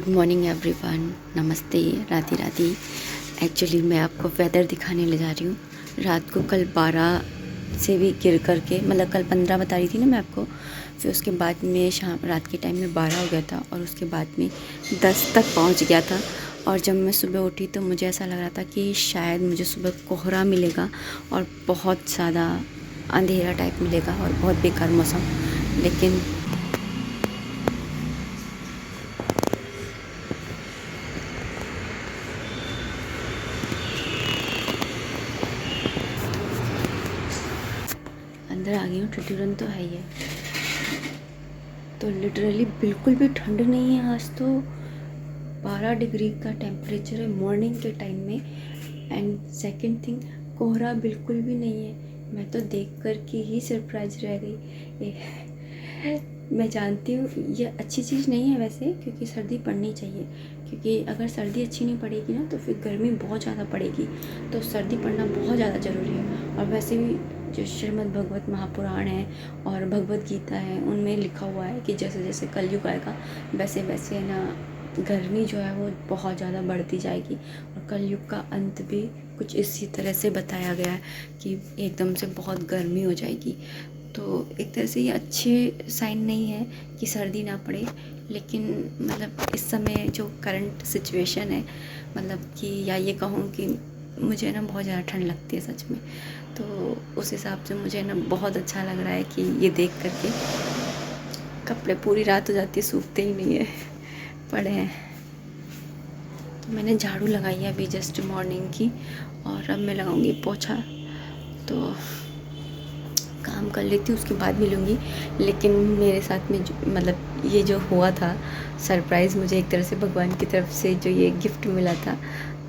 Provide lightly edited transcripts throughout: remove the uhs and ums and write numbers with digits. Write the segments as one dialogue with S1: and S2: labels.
S1: Good morning everyone, नमस्ते, Radhe Radhe. Actually मैं आपको वेदर दिखाने ले जा रही हूँ। रात को कल 12 से भी गिर करके, मतलब कल 15 बता रही थी ना मैं आपको। फिर उसके बाद में शाम रात के टाइम में 12 हो गया था और उसके बाद में 10 तक पहुँच गया था। और जब मैं सुबह उठी तो मुझे ऐसा लग रहा था कि शायद मुझे सुबह कोहरा मिलेगा और बहुत ज़्यादा अंधेरा टाइप मिलेगा और बहुत बेकार मौसम। लेकिन अंदर आ गई हूँ, ठिठुरन तो है ही है। तो लिटरली बिल्कुल भी ठंड नहीं है आज तो। 12 डिग्री का टेम्परेचर है मॉर्निंग के टाइम में। एंड सेकंड थिंग, कोहरा बिल्कुल भी नहीं है। मैं तो देख कर के ही सरप्राइज रह गई। मैं जानती हूँ ये अच्छी चीज़ नहीं है वैसे, क्योंकि सर्दी पड़नी चाहिए। क्योंकि अगर सर्दी अच्छी नहीं पड़ेगी ना तो फिर गर्मी बहुत ज़्यादा पड़ेगी। तो सर्दी पड़ना बहुत ज़्यादा ज़रूरी है। और वैसे भी जो श्रीमद् भगवत महापुराण है और भगवत गीता है, उनमें लिखा हुआ है कि जैसे जैसे कलयुग आएगा वैसे वैसे ना गर्मी जो है वो बहुत ज़्यादा बढ़ती जाएगी। और कलयुग का अंत भी कुछ इसी तरह से बताया गया है कि एकदम से बहुत गर्मी हो जाएगी। तो एक तरह से ये अच्छे साइन नहीं है कि सर्दी ना पड़े। लेकिन मतलब इस समय जो करंट सिचुएशन है, मतलब कि या ये कहूँ कि मुझे ना बहुत ज़्यादा ठंड लगती है सच में। तो उस हिसाब से मुझे ना बहुत अच्छा लग रहा है कि ये देख करके। कपड़े पूरी रात हो जाती है, सूखते ही नहीं है, पड़े हैं। तो मैंने झाड़ू लगाई है अभी जस्ट मॉर्निंग की, और अब मैं लगाऊंगी पोछा। तो काम कर लेती हूँ, उसके बाद मिलूँगी। लेकिन मेरे साथ में मतलब ये जो हुआ था सरप्राइज़, मुझे एक तरह से भगवान की तरफ से जो ये गिफ्ट मिला था,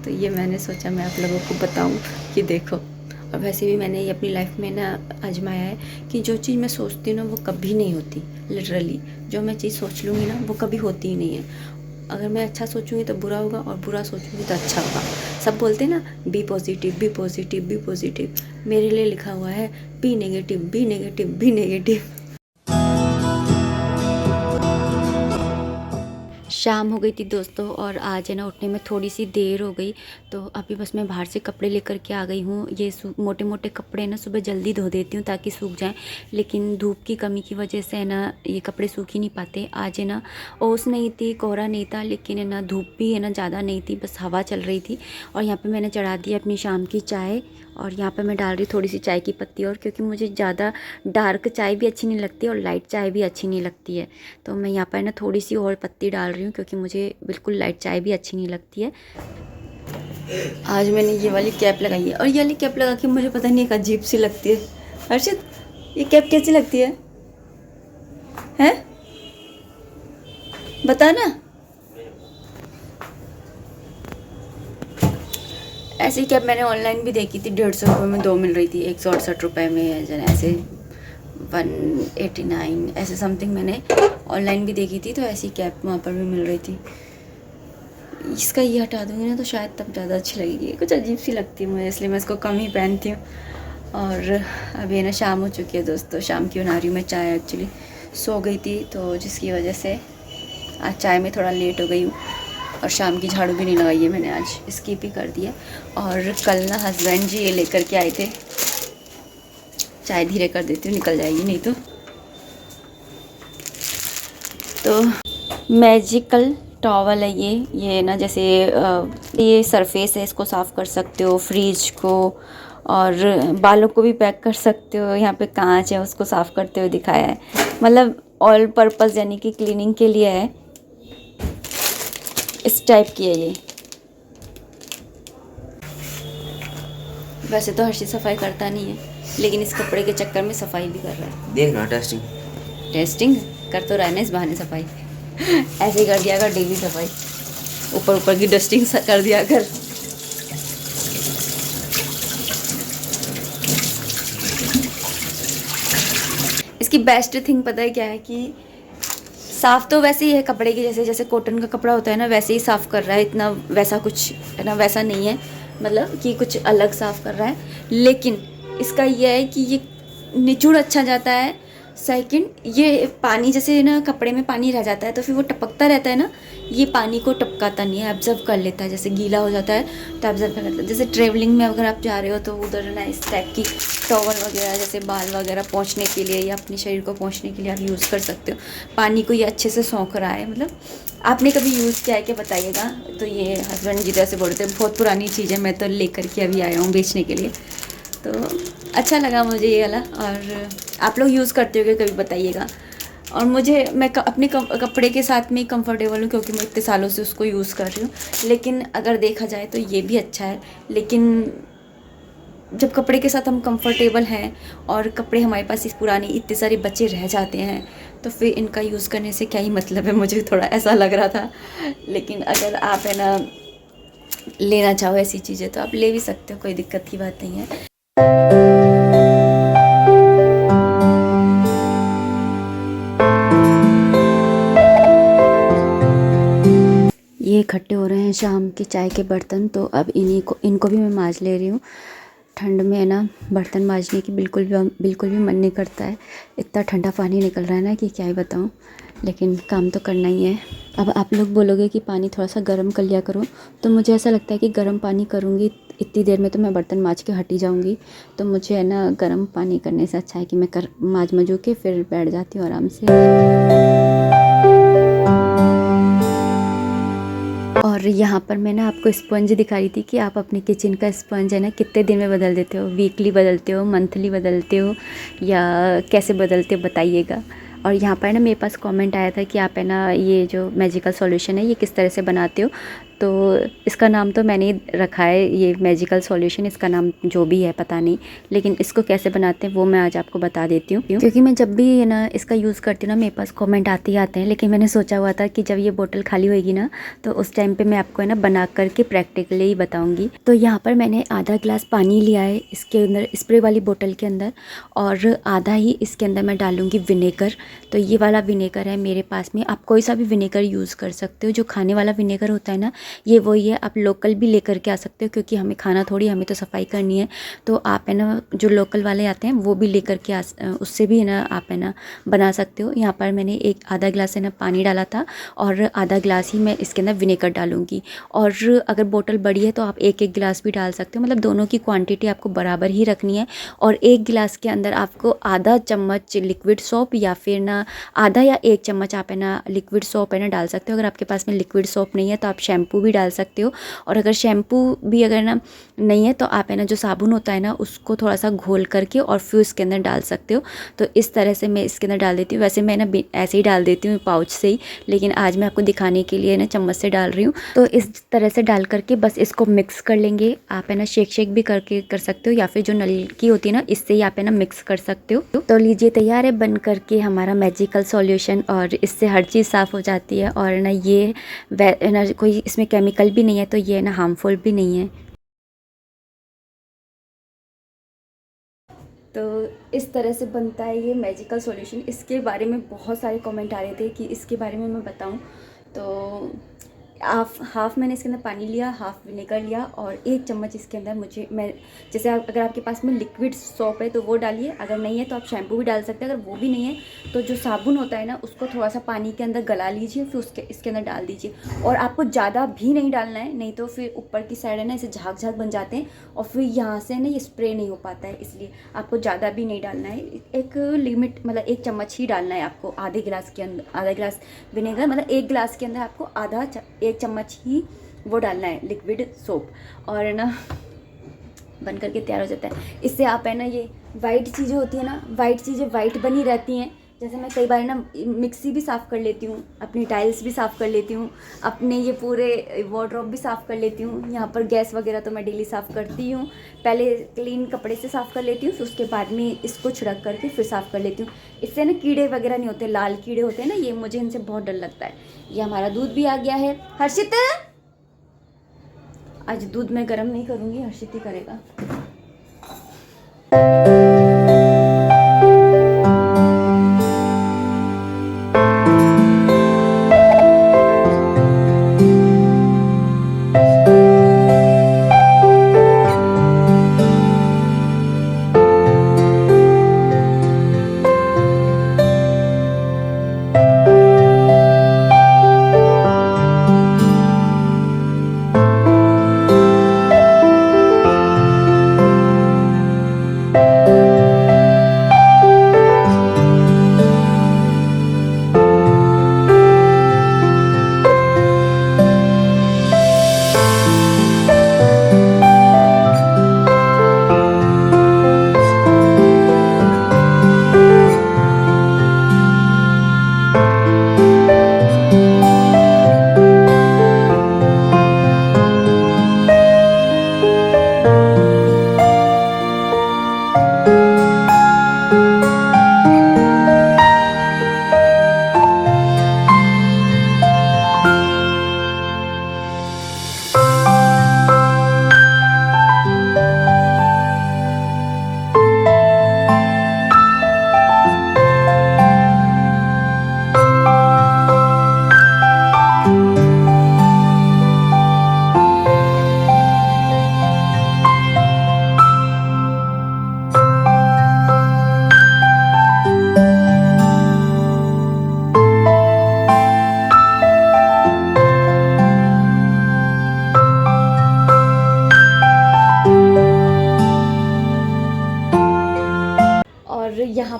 S1: तो ये मैंने सोचा मैं आप लोगों को बताऊँ कि देखो। और वैसे भी मैंने ये अपनी लाइफ में ना आजमाया है कि जो चीज़ मैं सोचती हूँ ना वो कभी नहीं होती। लिटरली जो मैं चीज़ सोच लूँगी ना वो कभी होती ही नहीं है। अगर मैं अच्छा सोचूंगी तो बुरा होगा और बुरा सोचूंगी तो अच्छा होगा। सब बोलते हैं ना, B positive, B positive, B positive. मेरे लिए लिखा हुआ है B negative, B negative, B negative. शाम हो गई थी दोस्तों, और आज है ना उठने में थोड़ी सी देर हो गई। तो अभी बस मैं बाहर से कपड़े लेकर के आ गई हूँ। ये मोटे मोटे कपड़े ना सुबह जल्दी धो देती हूँ ताकि सूख जाएं। लेकिन धूप की कमी की वजह से है ना ये कपड़े सूख ही नहीं पाते। आज है ना ओस नहीं थी, कोहरा नहीं था, लेकिन है ना धूप भी है ना ज़्यादा नहीं थी, बस हवा चल रही थी। और यहाँ पर मैंने चढ़ा दी अपनी शाम की चाय। और यहाँ पर मैं डाल रही थोड़ी सी चाय की पत्ती, और क्योंकि मुझे ज़्यादा डार्क चाय भी अच्छी नहीं लगती और लाइट चाय भी अच्छी नहीं लगती है, तो मैं यहाँ पर ना थोड़ी सी और पत्ती डाल रही हूँ, क्योंकि मुझे बिल्कुल लाइट चाय भी अच्छी नहीं लगती है। आज मैंने ये वाली कैप लगाई है, और ये वाली कैप लगा के मुझे पता नहीं एक अजीब सी लगती है। हर्षित, ये कैप कैसी लगती है? हैं? बता ना। ऐसी कैप मैंने ऑनलाइन भी देखी थी, 150 रुपये में 2 मिल रही थी, 168 रुपये में ऐसे 189 ऐसे समथिंग मैंने ऑनलाइन भी देखी थी। तो ऐसी कैप वहाँ पर भी मिल रही थी। इसका ये हटा दूँगी ना तो शायद तब ज़्यादा अच्छी लगेगी। कुछ अजीब सी लगती है मुझे, इसलिए मैं इसको कम ही पहनती हूँ। और अभी ना शाम हो चुकी है दोस्तों, शाम की बना रही हूँ मैं चाय। एक्चुअली सो गई थी तो जिसकी वजह से आज चाय में थोड़ा लेट हो गई हूँ। और शाम की झाड़ू भी नहीं लगाई है मैंने, आज स्किप ही कर दिया। और कल ना हस्बैंड जी ये लेकर के आए थे। चाय धीरे कर देती हूँ, निकल जाएगी नहीं तो मैजिकल टॉवल है ये ना, जैसे ये सरफेस है, इसको साफ़ कर सकते हो, फ्रिज को और बालों को भी पैक कर सकते हो। यहाँ पे कांच है, उसको साफ़ करते हुए दिखाया है। मतलब ऑल पर्पस यानी कि क्लीनिंग के लिए है, इस टाइप की है ये। वैसे तो हर्षित सफाई करता नहीं है, लेकिन इस कपड़े के चक्कर में सफाई भी कर रहा है।
S2: देख ना, टेस्टिंग
S1: टेस्टिंग कर तो रहा है ना इस बहाने सफाई। ऐसे ही कर दिया कर डेली सफाई, ऊपर ऊपर की डस्टिंग कर दिया कर। इसकी बेस्ट थिंग पता है क्या है कि साफ़ तो वैसे ही है कपड़े की, जैसे जैसे कॉटन का कपड़ा होता है ना वैसे ही साफ़ कर रहा है। इतना वैसा कुछ है ना, वैसा नहीं है मतलब कि कुछ अलग साफ़ कर रहा है। लेकिन इसका यह है कि ये निचुड़ अच्छा जाता है, सेकंड, ये पानी जैसे ना कपड़े में पानी रह जाता है तो फिर वो टपकता रहता है ना, ये पानी को टपकाता नहीं है, ऑब्जर्व कर लेता है। जैसे गीला हो जाता है तो ऑब्जर्व कर लेता है। जैसे ट्रेवलिंग में अगर आप जा रहे हो तो उधर ना इस टाइप की टॉवल वगैरह, जैसे बाल वगैरह पोंछने के लिए या अपने शरीर को पोंछने के लिए आप यूज़ कर सकते हो। पानी को ये अच्छे से सोख रहा है, मतलब आपने कभी यूज़ किया है क्या बताइएगा। तो ये हस्बैंड जी जैसे बोलते हैं बहुत पुरानी चीज़ है, मैं तो लेकर के अभी आया हूँ बेचने के लिए। तो अच्छा लगा मुझे ये वाला। और आप लोग यूज़ करते हो कभी बताइएगा। और मुझे मैं अपने कपड़े के साथ में कंफर्टेबल हूँ क्योंकि मैं इतने सालों से उसको यूज़ कर रही हूँ। लेकिन अगर देखा जाए तो ये भी अच्छा है, लेकिन जब कपड़े के साथ हम कंफर्टेबल हैं और कपड़े हमारे पास इस पुराने इतने सारे बचे रह जाते हैं तो फिर इनका यूज़ करने से क्या ही मतलब है, मुझे थोड़ा ऐसा लग रहा था। लेकिन अगर आप है ना लेना चाहो ऐसी चीज़ें तो आप ले भी सकते हो, कोई दिक्कत की बात नहीं है। ये इकट्ठे हो रहे हैं शाम की चाय के बर्तन, तो अब इनको भी मैं मांज ले रही हूँ। ठंड में है ना बर्तन मांजने की बिल्कुल भी मन नहीं करता है। इतना ठंडा पानी निकल रहा है ना कि क्या ही बताऊँ, लेकिन काम तो करना ही है। अब आप लोग बोलोगे कि पानी थोड़ा सा गर्म कर लिया करो, तो मुझे ऐसा लगता है कि गर्म पानी करूँगी इतनी देर में तो मैं बर्तन मांज के हट ही जाऊँगी। तो मुझे है ना गर्म पानी करने से अच्छा है कि मैं मांज मजू के फिर बैठ जाती हूँ आराम से। और यहाँ पर मैं ना आपको स्पंज दिखा रही थी कि आप अपने किचन का स्पंज है ना कितने दिन में बदल देते हो, वीकली बदलते हो, मंथली बदलते हो, या कैसे बदलते हो बताइएगा। और यहाँ पर ना मेरे पास कमेंट आया था कि आप है ना ये जो मैजिकल सॉल्यूशन है ये किस तरह से बनाते हो। तो इसका नाम तो मैंने रखा है ये मैजिकल सॉल्यूशन, इसका नाम जो भी है पता नहीं, लेकिन इसको कैसे बनाते हैं वो मैं आज आपको बता देती हूँ। क्योंकि मैं जब भी है ना इसका यूज़ करती हूँ ना मेरे पास कमेंट आते ही आते हैं, लेकिन मैंने सोचा हुआ था कि जब ये बोतल खाली होएगी ना तो उस टाइम पे मैं आपको है ना बना करके प्रैक्टिकली ही बताऊँगी। तो यहाँ पर मैंने आधा गिलास पानी लिया है इसके अंदर, स्प्रे वाली बोतल के अंदर, और आधा ही इसके अंदर मैं डालूँगी विनेगर। तो ये वाला विनेगर है मेरे पास में, आप कोई सा भी विनेगर यूज़ कर सकते हो। जो खाने वाला विनेगर होता है ना ये वही है, आप लोकल भी लेकर के आ सकते हो क्योंकि हमें खाना थोड़ी, हमें तो सफाई करनी है। तो आप है ना जो लोकल वाले आते हैं वो भी लेकर के उससे भी है ना आप है ना बना सकते हो। यहाँ पर मैंने आधा गिलास है ना पानी डाला था और आधा गिलास ही मैं इसके अंदर विनेगर डालूँगी। और अगर बोतल बड़ी है तो आप एक एक गिलास भी डाल सकते हो, मतलब दोनों की क्वान्टिटी आपको बराबर ही रखनी है। और एक गिलास के अंदर आपको आधा चम्मच लिक्विड सोप या फिर ना आधा या एक चम्मच आप है ना लिक्विड सोप है ना डाल सकते हो। अगर आपके पास में लिक्विड सोप नहीं है तो आप शैम्पू भी डाल सकते हो। और अगर शैम्पू भी अगर ना नहीं है तो आप है ना जो साबुन होता है ना उसको थोड़ा सा घोल करके और फिर उसके अंदर डाल सकते हो। तो इस तरह से मैं इसके अंदर डाल देती हूँ। वैसे मैं ना ऐसे ही डाल देती हूँ पाउच से ही, लेकिन आज मैं आपको दिखाने के लिए ना चम्मच से डाल रही हूँ। तो इस तरह से डाल करके बस इसको मिक्स कर लेंगे। आप है ना शेक भी करके कर सकते हो या फिर जो नल की होती है ना इससे ही आप है ना मिक्स कर सकते हो। तो लीजिए तैयार है बन करके हमारा मैजिकल सॉल्यूशन, और इससे हर चीज़ साफ़ हो जाती है। और ना ये ना कोई इसमें केमिकल भी नहीं है, तो ये ना हार्मफुल भी नहीं है। तो इस तरह से बनता है ये मैजिकल सॉल्यूशन। इसके बारे में बहुत सारे कमेंट आ रहे थे कि इसके बारे में मैं बताऊं। तो हाफ मैंने इसके अंदर पानी लिया, हाफ विनेगर लिया, और एक चम्मच इसके अंदर जैसे अगर आपके पास में लिक्विड सोप है तो वो डालिए, अगर नहीं है तो आप शैम्पू भी डाल सकते हैं। अगर वो भी नहीं है तो जो साबुन होता है ना उसको थोड़ा सा पानी के अंदर गला लीजिए, फिर इसके अंदर डाल दीजिए। और आपको ज़्यादा भी नहीं डालना है, नहीं तो फिर ऊपर की साइड है ना ऐसे झाग झाग बन जाते हैं और फिर यहाँ से ना ये स्प्रे नहीं हो पाता है, इसलिए आपको ज़्यादा भी नहीं डालना है। एक लिमिट मतलब एक चम्मच ही डालना है आपको आधे गिलास के अंदर। आधा गिलास विनेगर मतलब एक गिलास के अंदर आपको एक चम्मच ही वो डालना है लिक्विड सोप, और ना बन करके तैयार हो जाता है। इससे आप है ना ये वाइट चीज़ें होती है ना, वाइट चीज़ें वाइट बनी रहती हैं। जैसे मैं कई बार ना मिक्सी भी साफ़ कर लेती हूँ, अपनी टाइल्स भी साफ़ कर लेती हूँ, अपने ये पूरे वार्डरोब भी साफ़ कर लेती हूँ। यहाँ पर गैस वगैरह तो मैं डेली साफ़ करती हूँ। पहले क्लीन कपड़े से साफ़ कर लेती हूँ, फिर उसके बाद में इसको छिड़क करके फिर साफ़ कर लेती हूँ। इससे ना कीड़े वगैरह नहीं होते, लाल कीड़े होते हैं ना, ये मुझे इनसे बहुत डर लगता है। ये हमारा दूध भी आ गया है। हर्षित, आज दूध मैं गर्म नहीं करूँगी, हर्षित ही करेगा।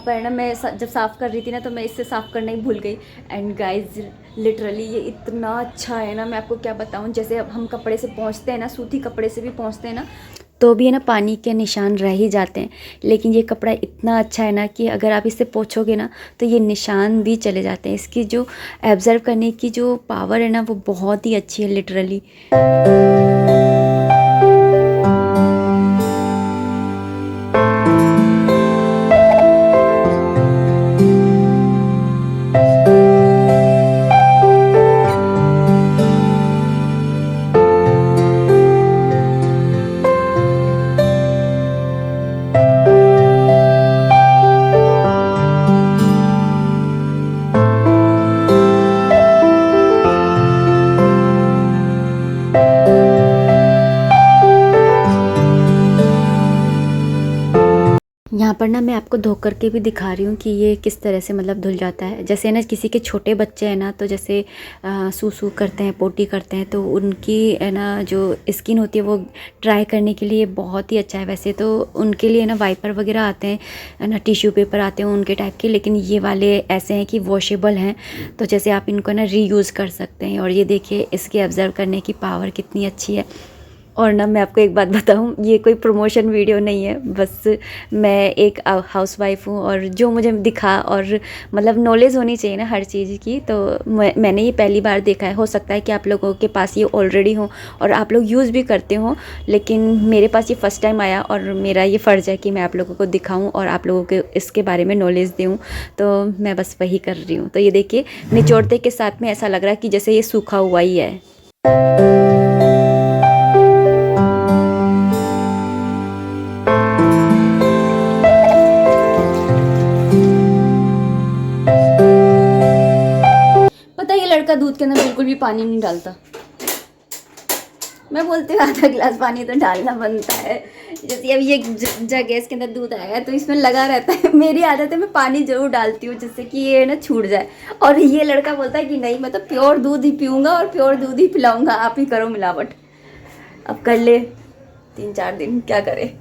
S1: पर ना मैं जब साफ़ कर रही थी ना तो मैं इससे साफ़ करना ही भूल गई। एंड गाइज लिटरली ये इतना अच्छा है ना, मैं आपको क्या बताऊँ। जैसे अब हम कपड़े से पोंछते हैं ना, सूती कपड़े से भी पोंछते हैं ना, तो भी है ना पानी के निशान रह ही जाते हैं। लेकिन ये कपड़ा इतना अच्छा है ना कि अगर आप इससे पोंछोगे ना तो ये निशान भी चले जाते हैं। इसकी जो एब्जर्व करने की जो पावर है ना वो बहुत ही अच्छी है लिटरली। यहाँ पर ना मैं आपको धो करके भी दिखा रही हूँ कि ये किस तरह से मतलब धुल जाता है। जैसे ना किसी के छोटे बच्चे हैं ना, तो जैसे सूसू करते हैं, पोटी करते हैं, तो उनकी है ना जो स्किन होती है वो ड्राई करने के लिए बहुत ही अच्छा है। वैसे तो उनके लिए ना वाइपर वगैरह आते हैं ना, टिश्यू पेपर आते हैं उनके टाइप के, लेकिन ये वाले ऐसे हैं कि वॉशेबल हैं, तो जैसे आप इनको ना रीयूज़ कर सकते हैं। और ये देखिए इसकी ऑब्ज़र्व करने की पावर कितनी अच्छी है। और ना मैं आपको एक बात बताऊं, ये कोई प्रमोशन वीडियो नहीं है, बस मैं एक हाउसवाइफ हूँ और जो मुझे दिखा, और मतलब नॉलेज होनी चाहिए ना हर चीज़ की, तो मैंने ये पहली बार देखा है। हो सकता है कि आप लोगों के पास ये ऑलरेडी हो और आप लोग यूज़ भी करते हो, लेकिन मेरे पास ये फ़र्स्ट टाइम आया और मेरा ये फ़र्ज़ है कि मैं आप लोगों को दिखाऊँ और आप लोगों को इसके बारे में नॉलेज दूँ, तो मैं बस वही कर रही हूँ। तो ये देखिए निचोड़ते के साथ में ऐसा लग रहा है कि जैसे ये सूखा हुआ ही है। पता है ये लड़का दूध के अंदर बिल्कुल भी पानी नहीं डालता। मैं बोलती हूँ आधा गिलास पानी तो डालना बनता है। जैसे अब ये जग गैस के अंदर दूध आया है तो इसमें लगा रहता है। मेरी आदत है मैं पानी ज़रूर डालती हूँ जिससे कि ये ना छूट जाए, और ये लड़का बोलता है कि नहीं मैं तो प्योर दूध ही पीऊँगा और प्योर दूध ही पिलाऊँगा, आप ही करो मिलावट। अब कर ले 3-4 दिन, क्या करे।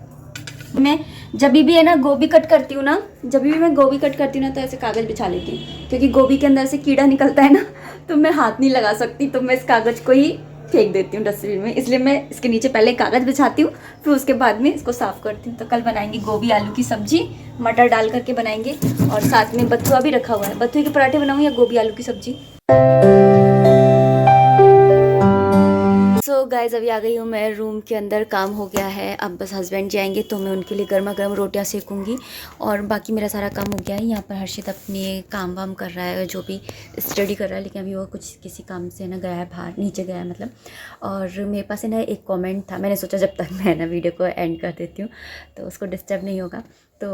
S1: मैं जब भी है ना गोभी कट करती हूँ ना, जब भी मैं गोभी कट करती हूँ ना तो ऐसे कागज़ बिछा लेती हूँ, क्योंकि गोभी के अंदर से कीड़ा निकलता है ना, तो मैं हाथ नहीं लगा सकती, तो मैं इस कागज़ को ही फेंक देती हूँ डस्टबिन में। इसलिए मैं इसके नीचे पहले कागज़ बिछाती हूँ, फिर उसके बाद में इसको साफ़ करती हूँ। तो कल बनाएंगे गोभी आलू की सब्ज़ी, मटर डाल करके बनाएंगे, और साथ में बथुआ भी रखा हुआ है। बथुए के पराठे बनाऊँ या गोभी आलू की सब्ज़ी। सो गाइज़ अभी आ गई हूँ मैं रूम के अंदर, काम हो गया है। अब बस हस्बैंड जाएंगे तो मैं उनके लिए गर्मा गर्म रोटियाँ सेकूँगी, और बाकी मेरा सारा काम हो गया है। यहाँ पर हर्षित अपने काम वाम कर रहा है, जो भी स्टडी कर रहा है, लेकिन अभी वो कुछ किसी काम से ना गया है बाहर, नीचे गया है मतलब। और मेरे पास है ना एक कमेंट था, मैंने सोचा जब तक मैं ना वीडियो को एंड कर देती हूँ तो उसको डिस्टर्ब नहीं होगा। तो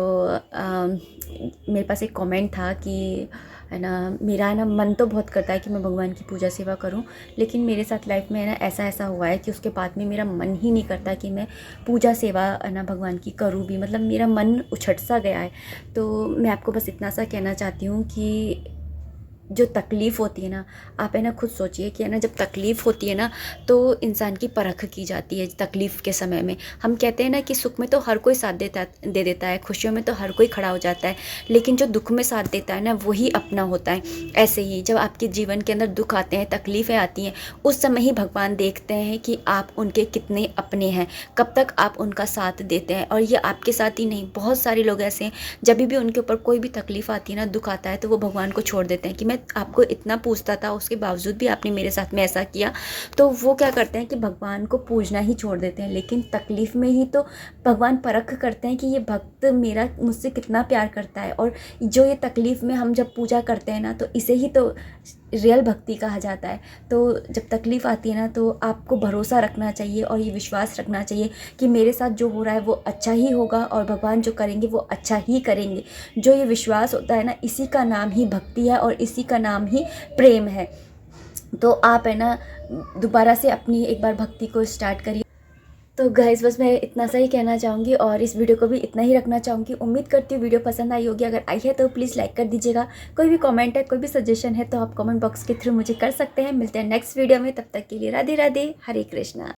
S1: मेरे पास एक कमेंट था कि है ना, मेरा है ना मन तो बहुत करता है कि मैं भगवान की पूजा सेवा करूं, लेकिन मेरे साथ लाइफ में है ना ऐसा हुआ है कि उसके बाद में मेरा मन ही नहीं करता कि मैं पूजा सेवा है ना भगवान की करूं भी, मतलब मेरा मन उछट सा गया है। तो मैं आपको बस इतना सा कहना चाहती हूँ कि जो तकलीफ़ होती है ना, आप है ना खुद सोचिए कि है ना जब तकलीफ़ होती है ना तो इंसान की परख की जाती है। तकलीफ़ के समय में हम कहते हैं ना कि सुख में तो हर कोई साथ दे देता है, खुशियों में तो हर कोई खड़ा हो जाता है, लेकिन जो दुख में साथ देता है ना वही अपना होता है। ऐसे ही जब आपके जीवन के अंदर दुख आते हैं, तकलीफ़ें आती हैं, उस समय ही भगवान देखते हैं कि आप उनके कितने अपने हैं, कब तक आप उनका साथ देते हैं। और ये आपके साथ ही नहीं, बहुत सारे लोग ऐसे हैं जब भी उनके ऊपर कोई भी तकलीफ़ आती है ना, दुख आता है, तो वो भगवान को छोड़ देते हैं कि मैं आपको इतना पूछता था उसके बावजूद भी आपने मेरे साथ में ऐसा किया। तो वो क्या करते हैं कि भगवान को पूजना ही छोड़ देते हैं। लेकिन तकलीफ़ में ही तो भगवान परख करते हैं कि ये भक्त मेरा मुझसे कितना प्यार करता है। और जो ये तकलीफ़ में हम जब पूजा करते हैं ना तो इसे ही तो रियल भक्ति कहा जाता है। तो जब तकलीफ़ आती है ना तो आपको भरोसा रखना चाहिए और ये विश्वास रखना चाहिए कि मेरे साथ जो हो रहा है वो अच्छा ही होगा और भगवान जो करेंगे वो अच्छा ही करेंगे। जो ये विश्वास होता है ना, इसी का नाम ही भक्ति है और इसी का नाम ही प्रेम है। तो आप है ना दोबारा से अपनी एक बार भक्ति को स्टार्ट करिए। तो गाइस बस मैं इतना सा ही कहना चाहूँगी और इस वीडियो को भी इतना ही रखना चाहूँगी। उम्मीद करती हूँ वीडियो पसंद आई होगी। अगर आई है तो प्लीज़ लाइक कर दीजिएगा। कोई भी कमेंट है, कोई भी सजेशन है तो आप कमेंट बॉक्स के थ्रू मुझे कर सकते हैं। मिलते हैं नेक्स्ट वीडियो में, तब तक के लिए राधे राधे, हरे कृष्णा।